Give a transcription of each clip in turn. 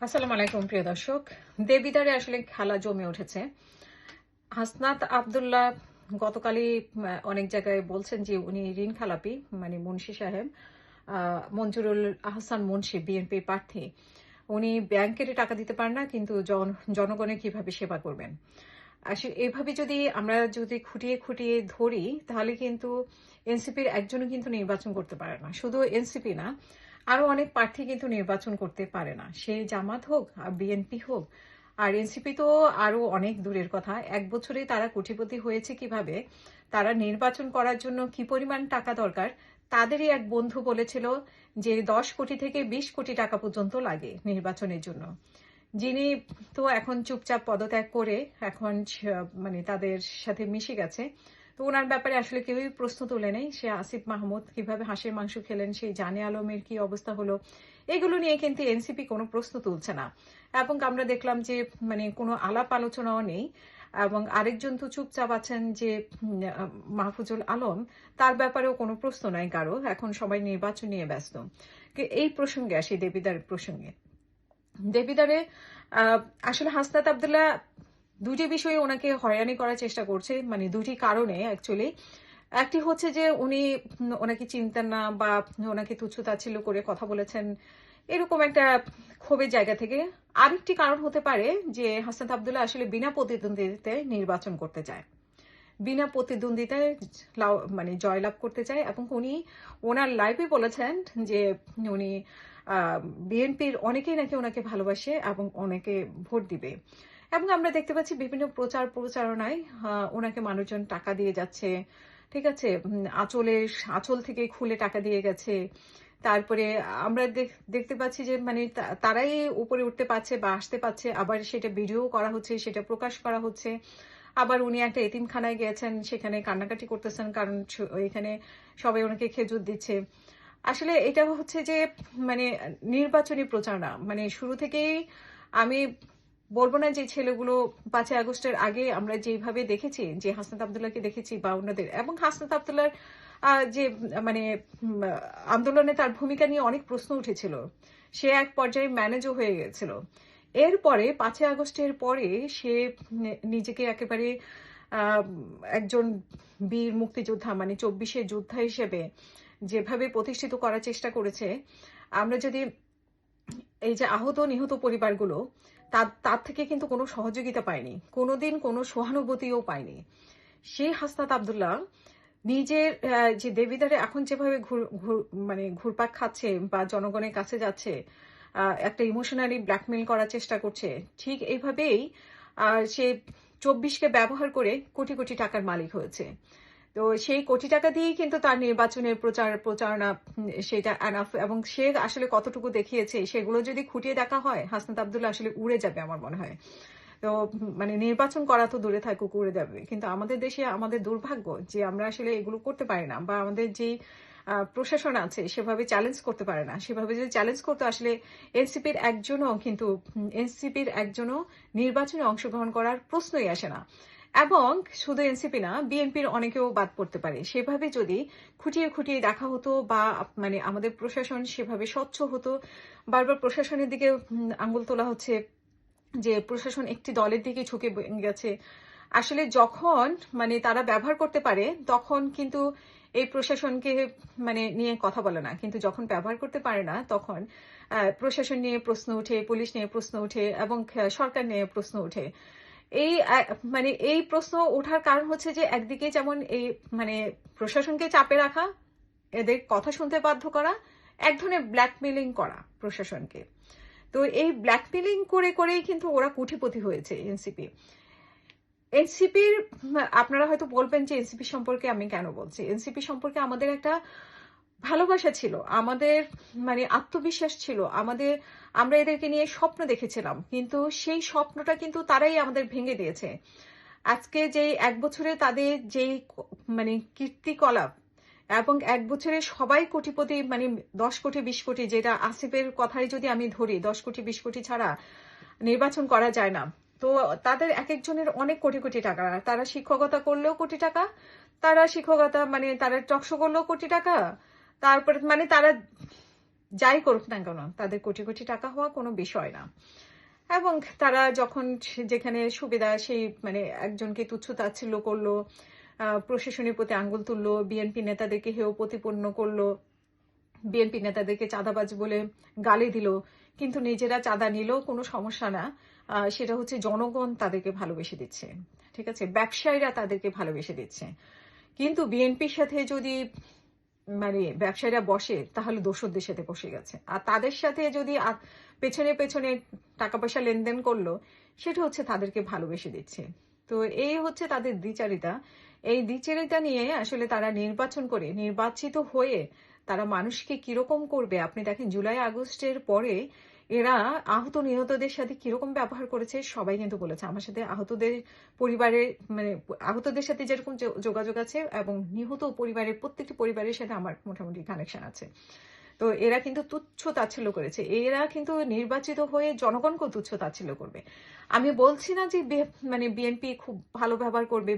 আসসালামু আলাইকুম প্রিয় দর্শক। দেবিদ্বারে আসলে খেলা জমে উঠেছে। হাসনাত আব্দুল্লাহ গতকালই অনেক জায়গায় বলছেন যে উনি ঋণ খেলাপি, মানে মুন্সি সাহেব মঞ্জুরুল আহসান মুন্সি বিএনপি প্রার্থী। উনি ব্যাংকের টাকা দিতে পারেন না, কিন্তু জনগণের কিভাবে সেবা করবেন। আসলে এভাবে আমরা যদি খুঁটিয়ে খুঁটিয়ে ধরি, তাহলে কিন্তু এনসিপির একজনও কিন্তু নির্বাচন করতে পারে না। শুধু এনসিপি না, আরো অনেক প্রার্থী কিন্তু নির্বাচন করতে পারে না, সে জামাত হোক আর বিএনপি হোক। আর এনসিপি তো আরো অনেক দূরের কথা। এক বছরে তারা কোটিপতি হয়েছে কিভাবে, তারা নির্বাচন করার জন্য কি পরিমাণ টাকা দরকার। তাদেরই এক বন্ধু বলেছিল যে 10 কোটি থেকে 20 কোটি টাকা পর্যন্ত লাগে নির্বাচনের জন্য। যিনি তো এখন চুপচাপ পদত্যাগ করে এখন মানে তাদের সাথে মিশে গেছে। তো ওনার ব্যাপারে আসলে কেউই প্রশ্ন তোলে নেই। সে আসিফ মাহমুদ কিভাবে হাঁসের মাংস খেলেন, সেই জানে আলমের কি অবস্থা হলো, এগুলো নিয়ে কিন্তু এনসিপি কোনো প্রশ্ন তুলছে না। এবং আমরা দেখলাম যে কোনো আলাপ আলোচনাও নেই। এবং আরেকজন তো চুপচাপ আছেন যে মাহফুজুল আলম, তার ব্যাপারেও কোনো প্রশ্ন নাই কারো। এখন সবাই নির্বাচন নিয়ে ব্যস্ত। এই প্রসঙ্গে আসি, দেবিদার প্রসঙ্গে। দেবিদারে আসলে হাসনাত আব্দুল্লাহ দুটি বিষয়ে ওনাকে হয়রানি করার চেষ্টা করছে, মানে দুটি কারণে অ্যাকচুয়ালি। একটি হচ্ছে যে উনি ওনাকে চিনতেন না, বা ওনাকে তুচ্ছ-তাচ্ছিল্য করে কথা বলেছেন, এরকম একটা ক্ষোভের জায়গা থেকে। আরেকটি কারণ হতে পারে যে হাসনাত আব্দুল্লাহ আসলে বিনা প্রতিদ্বন্দ্বিতায় নির্বাচন করতে চায়, বিনা প্রতিদ্বন্দ্বিতায় জয়লাভ করতে চায়। এবং উনি ওনার লাইভে বলেছেন যে উনি বিএনপির অনেকেই নাকি ওনাকে ভালোবাসে এবং অনেকে ভোট দিবে। এবং আমরা দেখতে পাচ্ছি বিভিন্ন প্রচারণায় ওনাকে মানুষজন টাকা দিয়ে যাচ্ছে। ঠিক আছে, আঁচল থেকে খুলে টাকা দিয়ে গেছে। তারপরে আমরা দেখতে পাচ্ছি যে তারাই উপরে উঠতে পারছে বা আসতে পারছে, আবার সেটা ভিডিও করা হচ্ছে, সেটা প্রকাশ করা হচ্ছে। আবার উনি একটা এতিমখানায় গিয়েছেন, সেখানে কান্নাকাটি করতেছেন, কারণ এখানে সবাই ওনাকে খেজুর দিচ্ছে। আসলে এটা হচ্ছে যে মানে নির্বাচনী প্রচারণা, শুরু থেকেই আমি বলবো না যে ছেলেগুলো 5ই আগস্টের আগে আমরা যেভাবে দেখেছি, যে হাসনাত আব্দুল্লাহকে দেখেছি বা অন্যদের, এবং হাসনাত আব্দুল্লাহর যে মানে আন্দোলনে তার ভূমিকা নিয়ে অনেক প্রশ্ন উঠেছিল, সে এক পর্যায়ে ম্যানেজও হয়ে গেছিল। এরপরে 5ই আগস্টের পরে সে নিজেকে একেবারে আহ, একজন বীর মুক্তিযোদ্ধা, 24-এর যোদ্ধা হিসেবে যেভাবে প্রতিষ্ঠিত করার চেষ্টা করেছে। আমরা যদি এই যে আহত নিহত পরিবারগুলো, তার থেকে কিন্তু কোনো সহযোগিতা পায়নি, কোনোদিন কোনো সহানুভূতিও পায়নি। সেই হাসনাত আব্দুল্লাহ নিজের যে দেবিদারে এখন যেভাবে ঘুরপাক খাচ্ছে বা জনগণের কাছে যাচ্ছে, একটা ইমোশনালি ব্ল্যাকমেল করার চেষ্টা করছে, ঠিক এইভাবেই সে 24কে ব্যবহার করে কোটি কোটি টাকার মালিক হয়েছে। তো সেই কোটি টাকা দিয়েই কিন্তু তার নির্বাচনের প্রচারণা সেটা এনাফ। এবং সে আসলে কতটুকু দেখিয়েছে সেগুলো যদি খুঁটিয়ে দেখা হয়, হাসনাত আব্দুল্লাহ আসলে উড়ে যাবে আমার মনে হয়। তো নির্বাচন করা তো দূরে থাকুক, উড়ে যাবে। কিন্তু আমাদের দেশে আমাদের দুর্ভাগ্য যে আমরা আসলে এগুলো করতে পারি না, বা আমাদের যে প্রশাসন আছে সেভাবে চ্যালেঞ্জ করতে পারে না। সেভাবে যদি চ্যালেঞ্জ করতে, আসলে এনসিপির একজনও নির্বাচনে অংশগ্রহণ করার প্রশ্নই আসে না। এবং শুধু এনসিপি না, বিএনপির অনেকেও বাদ পড়তে পারে। সেভাবে যদি খুঁটিয়ে খুঁটিয়ে দেখা হতো, বা আমাদের প্রশাসন সেভাবে স্বচ্ছ হতো। বারবার প্রশাসনের দিকে আঙ্গুল তোলা হচ্ছে যে প্রশাসন একটি দলের দিকে ঝুঁকে গেছে। আসলে যখন তারা ব্যবহার করতে পারে, তখন কিন্তু এই প্রশাসনকে নিয়ে কথা বলে না, কিন্তু যখন ব্যবহার করতে পারে না, তখন প্রশাসন নিয়ে প্রশ্ন উঠে, পুলিশ নিয়ে প্রশ্ন উঠে, এবং সরকার নিয়ে প্রশ্ন উঠে। এই এই প্রশ্ন ওঠার কারণ হচ্ছে যে একদিকে যেমন এই প্রশাসনকে চাপে রাখা, এদের কথা শুনতে বাধ্য করা, এক ধরনের ব্ল্যাকমেলিং করা প্রশাসনকে। তো এই ব্ল্যাকমেলিং করে করেই কিন্তু ওরা কোটিপতি হয়েছে এনসিপি। এনসিপির আপনারা হয়তো বলবেন যে এনসিপি সম্পর্কে আমি কেন বলছি। এনসিপি সম্পর্কে আমাদের একটা ভালোবাসা ছিল, আমাদের আত্মবিশ্বাস ছিল, আমরা এদেরকে নিয়ে স্বপ্ন দেখেছিলাম, কিন্তু সেই স্বপ্নটা কিন্তু তারাই আমাদের ভেঙে দিয়েছে। আজকে যে এক বছরে তাদের যেই কীর্তিকলাপ, এবং এক বছরে সবাই কোটিপতি, 10 কোটি 20 কোটি, যেটা আসিফের কথাই যদি আমি ধরি, 10 কোটি 20 কোটি ছাড়া নির্বাচন করা যায় না। তো তাদের এক একজনের অনেক কোটি কোটি টাকা, তারা শিক্ষকতা করলেও কোটি টাকা, তারা শিক্ষকতা তারা টকশো করলেও কোটি টাকা, তারপরে তারা যাই করুক না কেন তাদের কোটি কোটি টাকা হওয়া কোনো বিষয় না। এবং তারা যখন যেখানে সুবিধা সেই মানে একজনকে তুচ্ছ-তাচ্ছিল্য করলো, প্রশাসনের প্রতি আঙ্গুল তুললো, বিএনপি নেতাদেরকে হেয় প্রতিপন্ন করলো, বিএনপি নেতাদেরকে চাঁদাবাজ বলে গালি দিল, কিন্তু নিজেরা চাঁদা নিলেও কোনো সমস্যা না। সেটা হচ্ছে জনগণ তাদেরকে ভালোবেসে দিচ্ছে, ঠিক আছে, ব্যবসায়ীরা তাদেরকে ভালোবেসে দিচ্ছে। কিন্তু বিএনপির সাথে যদি মানে ব্যবসায়ীরা বসে তাহলে দোসরদের সাথে বসে গেছে, আর তাদের সাথে যদি পেছনে পেছনে টাকা পয়সা লেনদেন করলো, সেটা হচ্ছে তাদেরকে ভালোবেসে দিচ্ছে। তো এই হচ্ছে তাদের দ্বিচারিতা। এই দ্বিচারিতা নিয়ে আসলে তারা নির্বাচন করে নির্বাচিত হয়ে তারা মানুষকে কিরকম করবে আপনি দেখেন। জুলাই আগস্টের পরে এরা আহত নিহতদের সাথে কিরকম ব্যবহার করেছে সবাই কিন্তু বলেছে। আমার সাথে আহতদের পরিবারের মানে আহতদের সাথে যেরকম যোগাযোগ আছে এবং নিহত পরিবারের প্রত্যেকটি পরিবারের সাথে আমার মোটামুটি কানেকশন আছে। তো এরা কিন্তু তুচ্ছ তাচ্ছিল্য করেছে, এরা কিন্তু নির্বাচিত হয়ে জনগণকে তুচ্ছ তাচ্ছিল্য করবে। আমি বলছি না যে মানে বিএনপি খুব ভালো ব্যবহার করবে,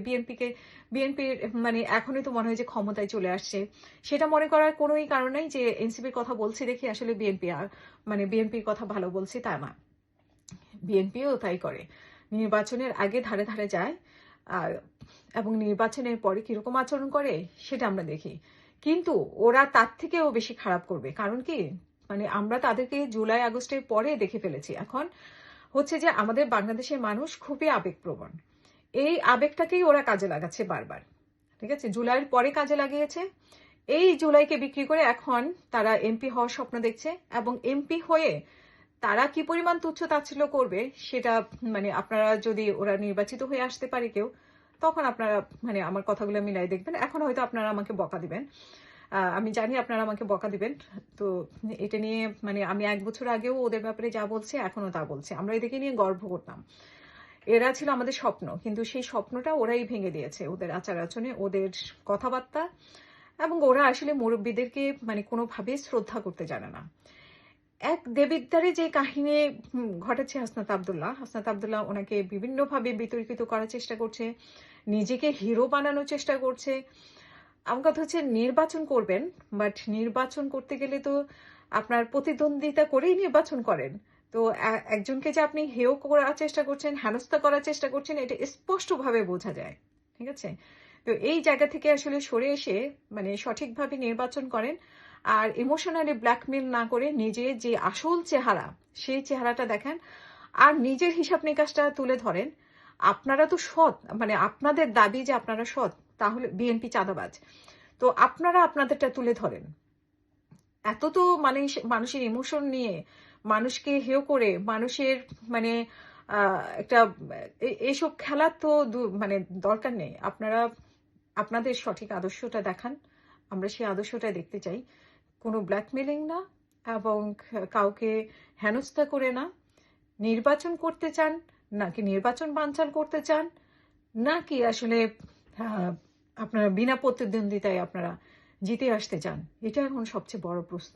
বিএনপির মানে এখনই তো মনে হয় যে ক্ষমতায় চলে আসছে, সেটা মনে করার কোনোই কারণ নাই যে এনসিপির কথা বলছি দেখি আসলে বিএনপি আর মানে বিএনপির কথা ভালো বলছি তা না। বিএনপিও তাই করে, নির্বাচনের আগে ধারে ধারে যায় আর এবং নির্বাচনের পরে কিরকম আচরণ করে সেটা আমরা দেখি। কিন্তু ওরা তার থেকেও বেশি খারাপ করবে, কারণ কি মানে আমরা তাদেরকে জুলাই আগস্টের পরে দেখে ফেলেছি। এখন হচ্ছে যে আমাদের বাংলাদেশের মানুষ খুবই আবেগপ্রবণ, এই আবেগটাকেই ওরা কাজে লাগাচ্ছে বারবার, ঠিক আছে, জুলাইয়ের পরে কাজে লাগিয়েছে। এই জুলাইকে বিক্রি করে এখন তারা এমপি হওয়ার স্বপ্ন দেখছে, এবং এমপি হয়ে তারা কি পরিমাণ তুচ্ছ তাচ্ছিল্য করবে সেটা মানে আপনারা যদি ওরা নির্বাচিত হয়ে আসতে পারে কেউ, তখন আপনারা মানে আমার কথাগুলো মিলাই দেখবেন। এখন হয়তো আপনারা আমাকে বকা দিবেন, আমি জানি আপনারা আমাকে বকা দিবেন। তো এটা নিয়ে মানে আমি 1 বছর আগেও ওদের ব্যাপারে যা বলছি এখনো তা বলছি। আমরা এদেরকে নিয়ে গর্ব করতাম, এরা ছিল আমাদের স্বপ্ন, কিন্তু সেই স্বপ্নটা ওরাই ভেঙে দিয়েছে ওদের আচার আচরণে, ওদের কথাবার্তা, এবং ওরা আসলে মুরব্বীদেরকে মানে কোনোভাবে শ্রদ্ধা করতে জানে না। এক দেবিদ্বারে যে কাহিনী ঘটেছে হাসনাত আবদুল্লাহ ওনাকে বিভিন্নভাবে বিতর্কিত করার চেষ্টা করছে, নিজেকে হিরো বানানোর চেষ্টা করছে। আমার কথা হচ্ছে নির্বাচন করবেন, বাট নির্বাচন করতে গেলে তো আপনার প্রতিদ্বন্দ্বিতা করেই নির্বাচন করেন। তো একজনকে যে আপনি হেয় করার চেষ্টা করছেন, হেনস্থা করার চেষ্টা করছেন, এটা স্পষ্টভাবে বোঝা যায়, ঠিক আছে। তো এই জায়গা থেকে আসলে সরে এসে মানে সঠিকভাবে নির্বাচন করেন, আর ইমোশনালি ব্ল্যাকমেল না করে নিজের যে আসল চেহারা সেই চেহারাটা দেখেন, আর নিজের হিসাব নিকাশটা তুলে ধরেন। আপনারা তো সৎ, মানে আপনাদের দাবি যে আপনারা সৎ, তাহলে বিএনপি চাঁদাবাজ, তো আপনারা আপনাদেরটা তুলে ধরেন। এত তো মানে মানুষের ইমোশন নিয়ে মানুষকে হেয় করে মানুষের মানে একটা এইসব খেলার তো মানে দরকার নেই। আপনারা আপনাদের সঠিক আদর্শটা দেখান, আমরা সেই আদর্শটা দেখতে চাই। কোনো ব্ল্যাকমেলিং না, এবং কাউকে হেনস্থা করে না। নির্বাচন করতে চান নাকি নির্বাচন বানচাল করতে চান, নাকি আসলে আপনারা বিনা প্রতিদ্বন্দ্বিতায় আপনারা জিতে আসতে চান, এটা এখন সবচেয়ে বড় প্রশ্ন।